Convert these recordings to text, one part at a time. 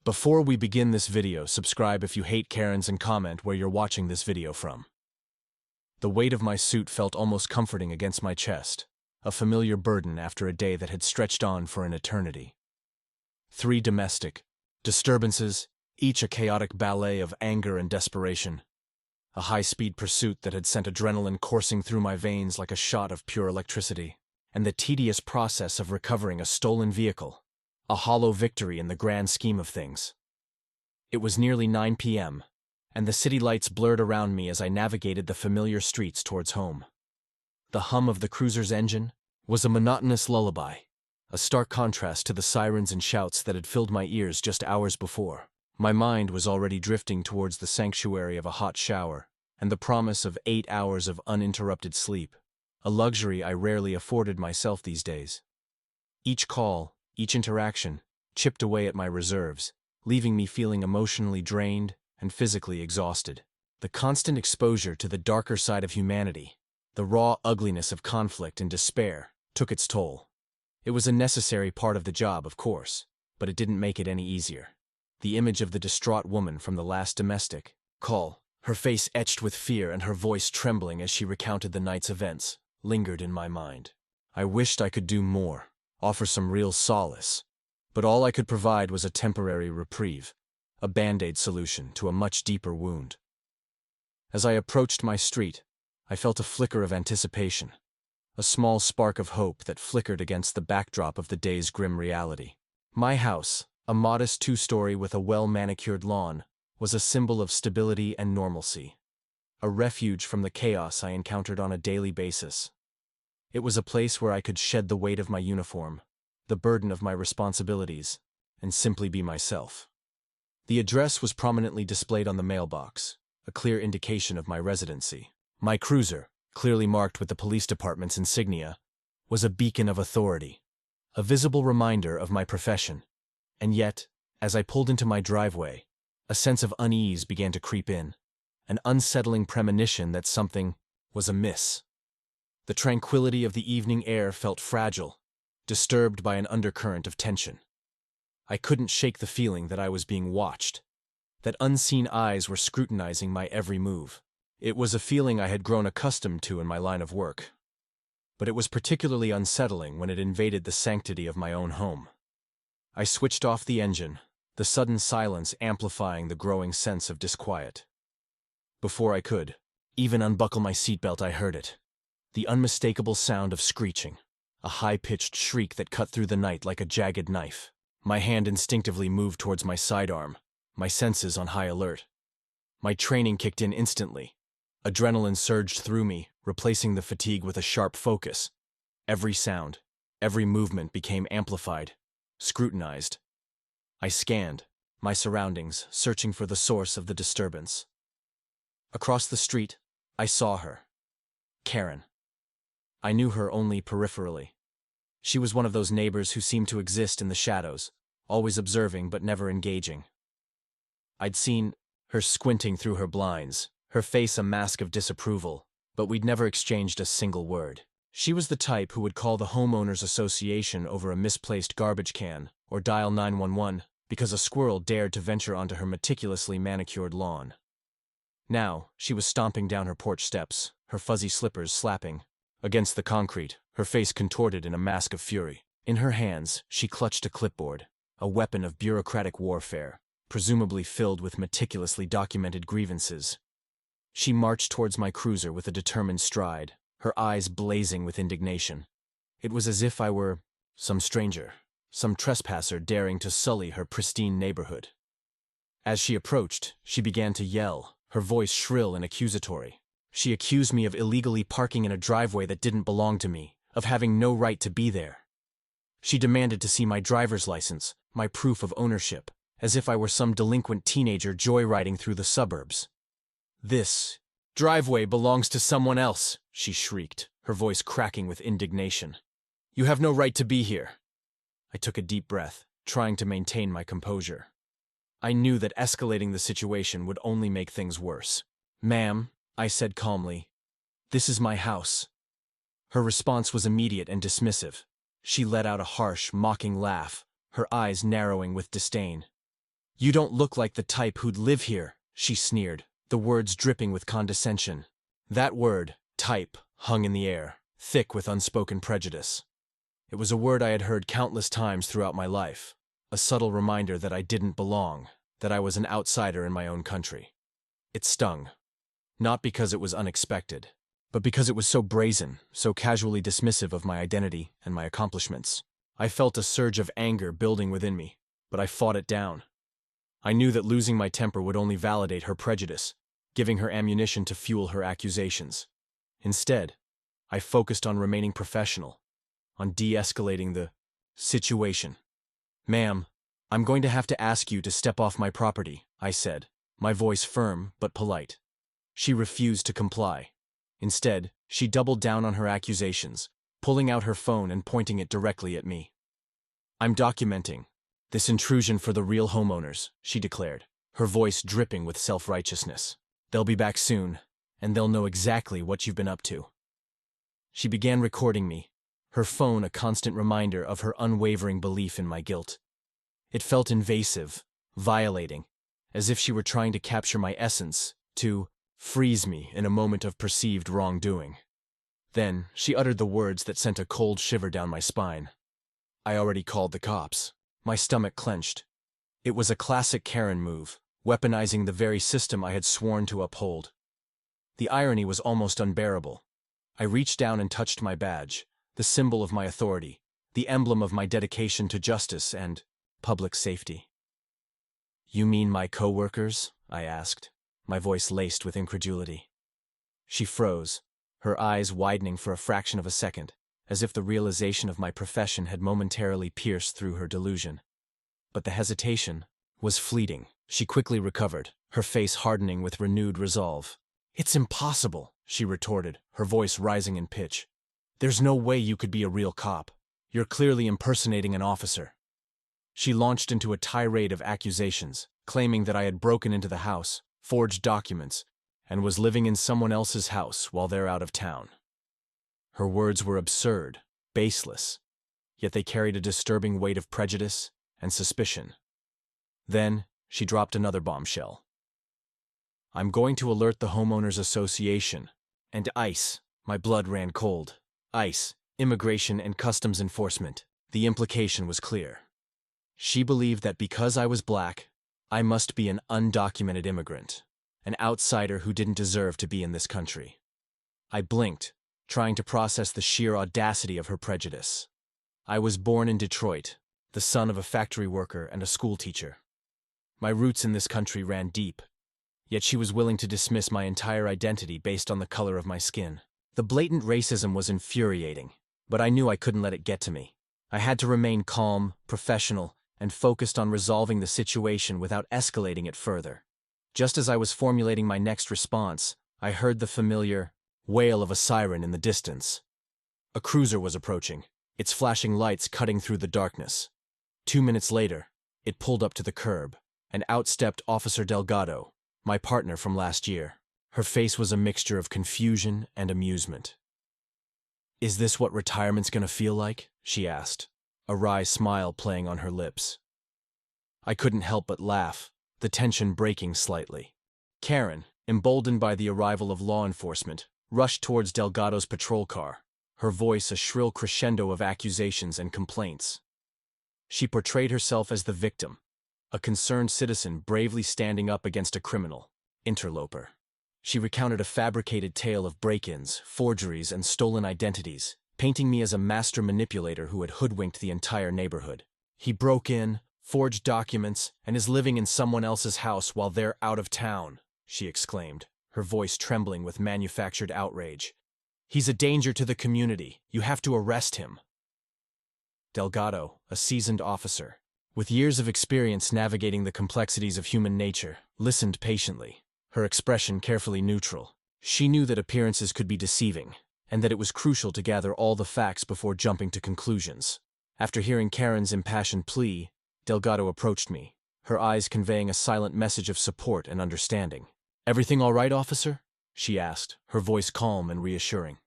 Before we begin this video, subscribe if you hate Karens and comment where you're watching this video from. The weight of my suit felt almost comforting against my chest, a familiar burden after a day that had stretched on for an eternity. 3 domestic disturbances, each a chaotic ballet of anger and desperation. A high-speed pursuit that had sent adrenaline coursing through my veins like a shot of pure electricity. And the tedious process of recovering a stolen vehicle. A hollow victory in the grand scheme of things. It was nearly 9 p.m., and the city lights blurred around me as I navigated the familiar streets towards home. The hum of the cruiser's engine was a monotonous lullaby, a stark contrast to the sirens and shouts that had filled my ears just hours before. My mind was already drifting towards the sanctuary of a hot shower and the promise of 8 hours of uninterrupted sleep, a luxury I rarely afforded myself these days. Each call, each interaction, chipped away at my reserves, leaving me feeling emotionally drained and physically exhausted. The constant exposure to the darker side of humanity, the raw ugliness of conflict and despair, took its toll. It was a necessary part of the job, of course, but it didn't make it any easier. The image of the distraught woman from the last domestic call, her face etched with fear and her voice trembling as she recounted the night's events, lingered in my mind. I wished I could do more. Offer some real solace, but all I could provide was a temporary reprieve, a band-aid solution to a much deeper wound. As I approached my street, I felt a flicker of anticipation, a small spark of hope that flickered against the backdrop of the day's grim reality. My house, a modest 2-story with a well-manicured lawn, was a symbol of stability and normalcy, a refuge from the chaos I encountered on a daily basis. It was a place where I could shed the weight of my uniform, the burden of my responsibilities, and simply be myself. The address was prominently displayed on the mailbox, a clear indication of my residency. My cruiser, clearly marked with the police department's insignia, was a beacon of authority, a visible reminder of my profession. And yet, as I pulled into my driveway, a sense of unease began to creep in, an unsettling premonition that something was amiss. The tranquility of the evening air felt fragile, disturbed by an undercurrent of tension. I couldn't shake the feeling that I was being watched, that unseen eyes were scrutinizing my every move. It was a feeling I had grown accustomed to in my line of work, but it was particularly unsettling when it invaded the sanctity of my own home. I switched off the engine, the sudden silence amplifying the growing sense of disquiet. Before I could even unbuckle my seatbelt, I heard it. The unmistakable sound of screeching, a high-pitched shriek that cut through the night like a jagged knife. My hand instinctively moved towards my sidearm, my senses on high alert. My training kicked in instantly. Adrenaline surged through me, replacing the fatigue with a sharp focus. Every sound, every movement became amplified, scrutinized. I scanned my surroundings, searching for the source of the disturbance. Across the street, I saw her. Karen. I knew her only peripherally. She was one of those neighbors who seemed to exist in the shadows, always observing but never engaging. I'd seen her squinting through her blinds, her face a mask of disapproval, but we'd never exchanged a single word. She was the type who would call the homeowners association over a misplaced garbage can or dial 911 because a squirrel dared to venture onto her meticulously manicured lawn. Now, she was stomping down her porch steps, her fuzzy slippers slapping against the concrete, her face contorted in a mask of fury. In her hands, she clutched a clipboard, a weapon of bureaucratic warfare, presumably filled with meticulously documented grievances. She marched towards my cruiser with a determined stride, her eyes blazing with indignation. It was as if I were some stranger, some trespasser daring to sully her pristine neighborhood. As she approached, she began to yell, her voice shrill and accusatory. She accused me of illegally parking in a driveway that didn't belong to me, of having no right to be there. She demanded to see my driver's license, my proof of ownership, as if I were some delinquent teenager joyriding through the suburbs. "This driveway belongs to someone else," she shrieked, her voice cracking with indignation. "You have no right to be here." I took a deep breath, trying to maintain my composure. I knew that escalating the situation would only make things worse. "Ma'am," I said calmly, "this is my house." Her response was immediate and dismissive. She let out a harsh, mocking laugh, her eyes narrowing with disdain. "You don't look like the type who'd live here," she sneered, the words dripping with condescension. That word, type, hung in the air, thick with unspoken prejudice. It was a word I had heard countless times throughout my life, a subtle reminder that I didn't belong, that I was an outsider in my own country. It stung. Not because it was unexpected, but because it was so brazen, so casually dismissive of my identity and my accomplishments. I felt a surge of anger building within me, but I fought it down. I knew that losing my temper would only validate her prejudice, giving her ammunition to fuel her accusations. Instead, I focused on remaining professional, on de-escalating the situation. "Ma'am, I'm going to have to ask you to step off my property," I said, my voice firm but polite. She refused to comply. Instead, she doubled down on her accusations, pulling out her phone and pointing it directly at me. "I'm documenting this intrusion for the real homeowners," she declared, her voice dripping with self-righteousness. "They'll be back soon, and they'll know exactly what you've been up to." She began recording me, her phone a constant reminder of her unwavering belief in my guilt. It felt invasive, violating, as if she were trying to capture my essence, to freeze me in a moment of perceived wrongdoing. Then, she uttered the words that sent a cold shiver down my spine. "I already called the cops." My stomach clenched. It was a classic Karen move, weaponizing the very system I had sworn to uphold. The irony was almost unbearable. I reached down and touched my badge, the symbol of my authority, the emblem of my dedication to justice and public safety. "You mean my co-workers?" I asked, my voice laced with incredulity. She froze, her eyes widening for a fraction of a second, as if the realization of my profession had momentarily pierced through her delusion. But the hesitation was fleeting. She quickly recovered, her face hardening with renewed resolve. "It's impossible," she retorted, her voice rising in pitch. "There's no way you could be a real cop. You're clearly impersonating an officer." She launched into a tirade of accusations, claiming that I had broken into the house, forged documents, and was living in someone else's house while they're out of town. Her words were absurd, baseless, yet they carried a disturbing weight of prejudice and suspicion. Then, she dropped another bombshell. "I'm going to alert the Homeowners Association and ICE." My blood ran cold. ICE, Immigration and Customs Enforcement. The implication was clear. She believed that because I was black, I must be an undocumented immigrant, an outsider who didn't deserve to be in this country. I blinked, trying to process the sheer audacity of her prejudice. I was born in Detroit, the son of a factory worker and a schoolteacher. My roots in this country ran deep, yet she was willing to dismiss my entire identity based on the color of my skin. The blatant racism was infuriating, but I knew I couldn't let it get to me. I had to remain calm, professional, and focused on resolving the situation without escalating it further. Just as I was formulating my next response, I heard the familiar wail of a siren in the distance. A cruiser was approaching, its flashing lights cutting through the darkness. 2 minutes later, it pulled up to the curb, and out stepped Officer Delgado, my partner from last year. Her face was a mixture of confusion and amusement. "Is this what retirement's gonna feel like?" she asked, a wry smile playing on her lips. I couldn't help but laugh, the tension breaking slightly. Karen, emboldened by the arrival of law enforcement, rushed towards Delgado's patrol car, her voice a shrill crescendo of accusations and complaints. She portrayed herself as the victim, a concerned citizen bravely standing up against a criminal, interloper. She recounted a fabricated tale of break-ins, forgeries, and stolen identities, painting me as a master manipulator who had hoodwinked the entire neighborhood. "He broke in, forged documents, and is living in someone else's house while they're out of town," she exclaimed, her voice trembling with manufactured outrage. "He's a danger to the community. You have to arrest him." Delgado, a seasoned officer, with years of experience navigating the complexities of human nature, listened patiently, her expression carefully neutral. She knew that appearances could be deceiving, and that it was crucial to gather all the facts before jumping to conclusions. After hearing Karen's impassioned plea, Delgado approached me, her eyes conveying a silent message of support and understanding. "Everything all right, officer?" she asked, her voice calm and reassuring.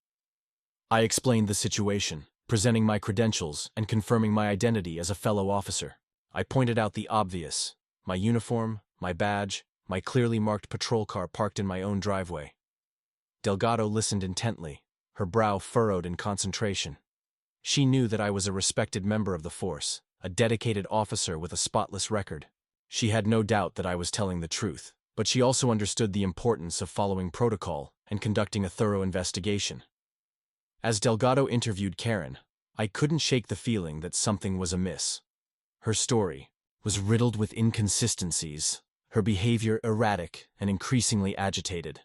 I explained the situation, presenting my credentials and confirming my identity as a fellow officer. I pointed out the obvious. my uniform, my badge, my clearly marked patrol car parked in my own driveway. Delgado listened intently, her brow furrowed in concentration. She knew that I was a respected member of the force, a dedicated officer with a spotless record. She had no doubt that I was telling the truth, but she also understood the importance of following protocol and conducting a thorough investigation. As Delgado interviewed Karen, I couldn't shake the feeling that something was amiss. Her story was riddled with inconsistencies, her behavior erratic and increasingly agitated.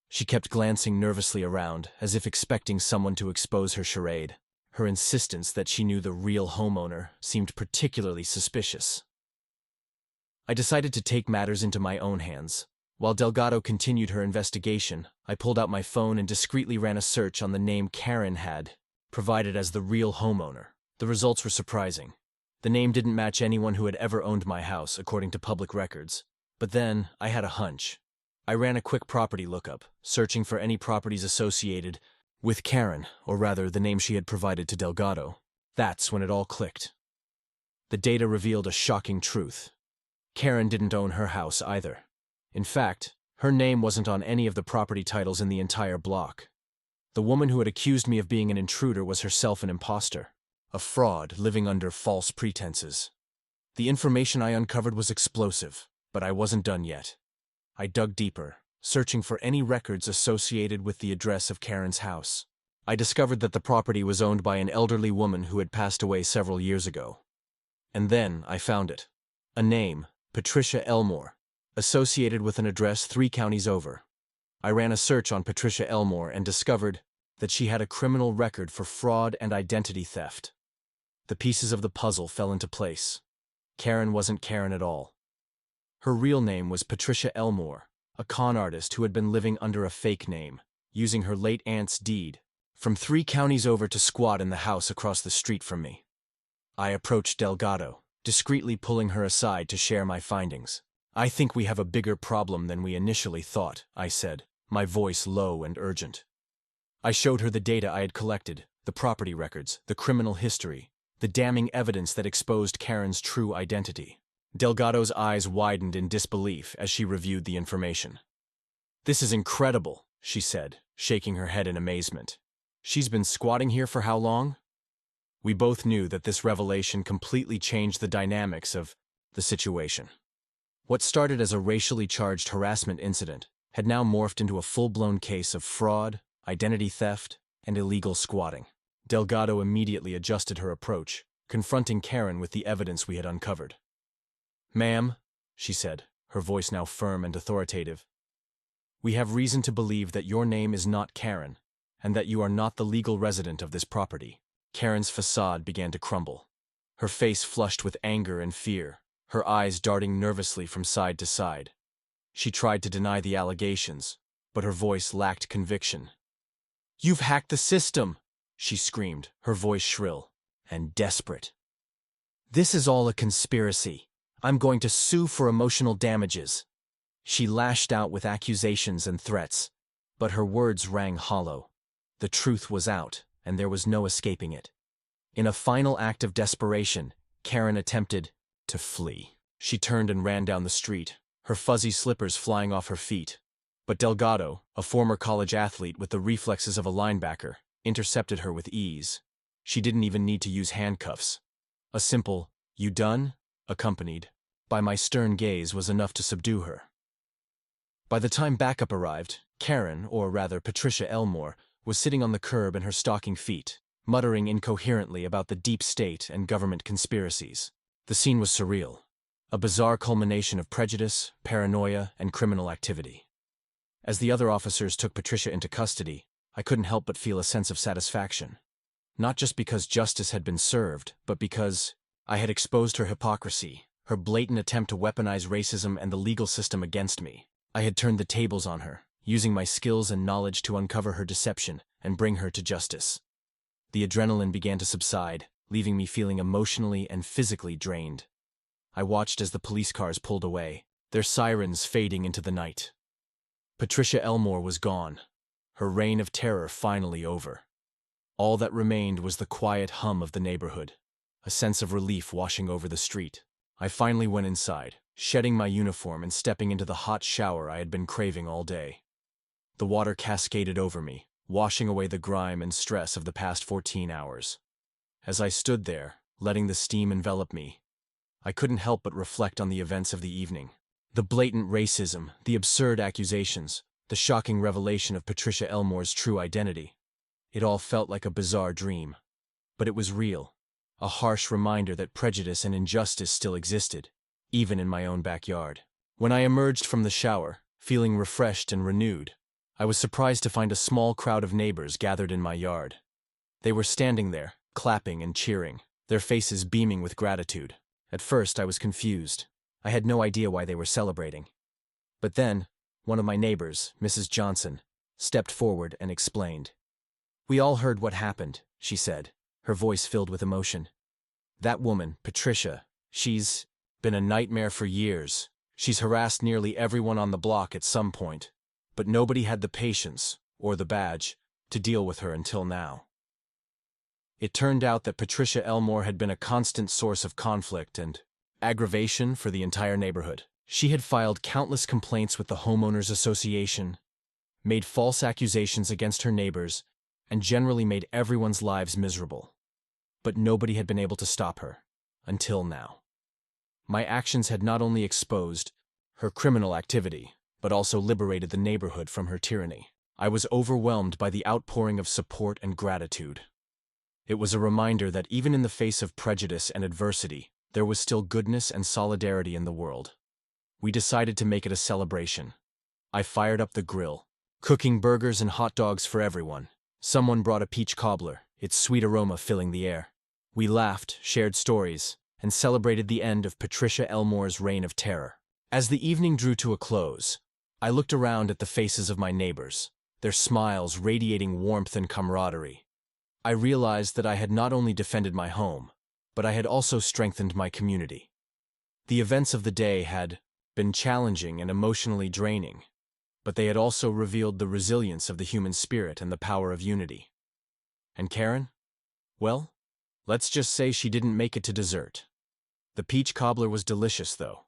She kept glancing nervously around, as if expecting someone to expose her charade. Her insistence that she knew the real homeowner seemed particularly suspicious. I decided to take matters into my own hands. While Delgado continued her investigation, I pulled out my phone and discreetly ran a search on the name Karen had provided as the real homeowner. The results were surprising. The name didn't match anyone who had ever owned my house, according to public records. But then, I had a hunch. I ran a quick property lookup, searching for any properties associated with Karen, or rather, the name she had provided to Delgado. That's when it all clicked. The data revealed a shocking truth. Karen didn't own her house either. In fact, her name wasn't on any of the property titles in the entire block. The woman who had accused me of being an intruder was herself an imposter, a fraud living under false pretenses. The information I uncovered was explosive, but I wasn't done yet. I dug deeper, searching for any records associated with the address of Karen's house. I discovered that the property was owned by an elderly woman who had passed away several years ago. And then I found it. A name, Patricia Elmore, associated with an address 3 counties over. I ran a search on Patricia Elmore and discovered that she had a criminal record for fraud and identity theft. The pieces of the puzzle fell into place. Karen wasn't Karen at all. Her real name was Patricia Elmore, a con artist who had been living under a fake name, using her late aunt's deed, from 3 counties over to squat in the house across the street from me. I approached Delgado, discreetly pulling her aside to share my findings. "I think we have a bigger problem than we initially thought," I said, my voice low and urgent. I showed her the data I had collected, the property records, the criminal history, the damning evidence that exposed Karen's true identity. Delgado's eyes widened in disbelief as she reviewed the information. "This is incredible," she said, shaking her head in amazement. "She's been squatting here for how long?" We both knew that this revelation completely changed the dynamics of the situation. What started as a racially charged harassment incident had now morphed into a full-blown case of fraud, identity theft, and illegal squatting. Delgado immediately adjusted her approach, confronting Karen with the evidence we had uncovered. "Ma'am," she said, her voice now firm and authoritative, "we have reason to believe that your name is not Karen, and that you are not the legal resident of this property." Karen's facade began to crumble. Her face flushed with anger and fear, her eyes darting nervously from side to side. She tried to deny the allegations, but her voice lacked conviction. "You've hacked the system!" she screamed, her voice shrill and desperate. "This is all a conspiracy. I'm going to sue for emotional damages." She lashed out with accusations and threats, but her words rang hollow. The truth was out, and there was no escaping it. In a final act of desperation, Karen attempted to flee. She turned and ran down the street, her fuzzy slippers flying off her feet. But Delgado, a former college athlete with the reflexes of a linebacker, intercepted her with ease. She didn't even need to use handcuffs. A simple, "You done?" accompanied by my stern gaze was enough to subdue her. By the time backup arrived, Karen, or rather Patricia Elmore, was sitting on the curb in her stocking feet, muttering incoherently about the deep state and government conspiracies. The scene was surreal, a bizarre culmination of prejudice, paranoia, and criminal activity. As the other officers took Patricia into custody, I couldn't help but feel a sense of satisfaction. Not just because justice had been served, but because I had exposed her hypocrisy, her blatant attempt to weaponize racism and the legal system against me. I had turned the tables on her, using my skills and knowledge to uncover her deception and bring her to justice. The adrenaline began to subside, leaving me feeling emotionally and physically drained. I watched as the police cars pulled away, their sirens fading into the night. Patricia Elmore was gone, her reign of terror finally over. All that remained was the quiet hum of the neighborhood, a sense of relief washing over the street. I finally went inside, shedding my uniform and stepping into the hot shower I had been craving all day. The water cascaded over me, washing away the grime and stress of the past 14 hours. As I stood there, letting the steam envelop me, I couldn't help but reflect on the events of the evening. The blatant racism, the absurd accusations, the shocking revelation of Patricia Elmore's true identity. It all felt like a bizarre dream. But it was real, a harsh reminder that prejudice and injustice still existed, even in my own backyard. When I emerged from the shower, feeling refreshed and renewed, I was surprised to find a small crowd of neighbors gathered in my yard. They were standing there, clapping and cheering, their faces beaming with gratitude. At first, I was confused. I had no idea why they were celebrating. But then, one of my neighbors, Mrs. Johnson, stepped forward and explained. "We all heard what happened," she said, her voice filled with emotion. "That woman, Patricia, she's been a nightmare for years. She's harassed nearly everyone on the block at some point, but nobody had the patience, or the badge, to deal with her until now." It turned out that Patricia Elmore had been a constant source of conflict and aggravation for the entire neighborhood. She had filed countless complaints with the Homeowners Association, made false accusations against her neighbors, and generally made everyone's lives miserable. But nobody had been able to stop her, until now. My actions had not only exposed her criminal activity, but also liberated the neighborhood from her tyranny. I was overwhelmed by the outpouring of support and gratitude. It was a reminder that even in the face of prejudice and adversity, there was still goodness and solidarity in the world. We decided to make it a celebration. I fired up the grill, cooking burgers and hot dogs for everyone. Someone brought a peach cobbler, its sweet aroma filling the air. We laughed, shared stories, and celebrated the end of Patricia Elmore's reign of terror. As the evening drew to a close, I looked around at the faces of my neighbors, their smiles radiating warmth and camaraderie. I realized that I had not only defended my home, but I had also strengthened my community. The events of the day had been challenging and emotionally draining, but they had also revealed the resilience of the human spirit and the power of unity. And Karen? Well, let's just say she didn't make it to dessert. The peach cobbler was delicious, though,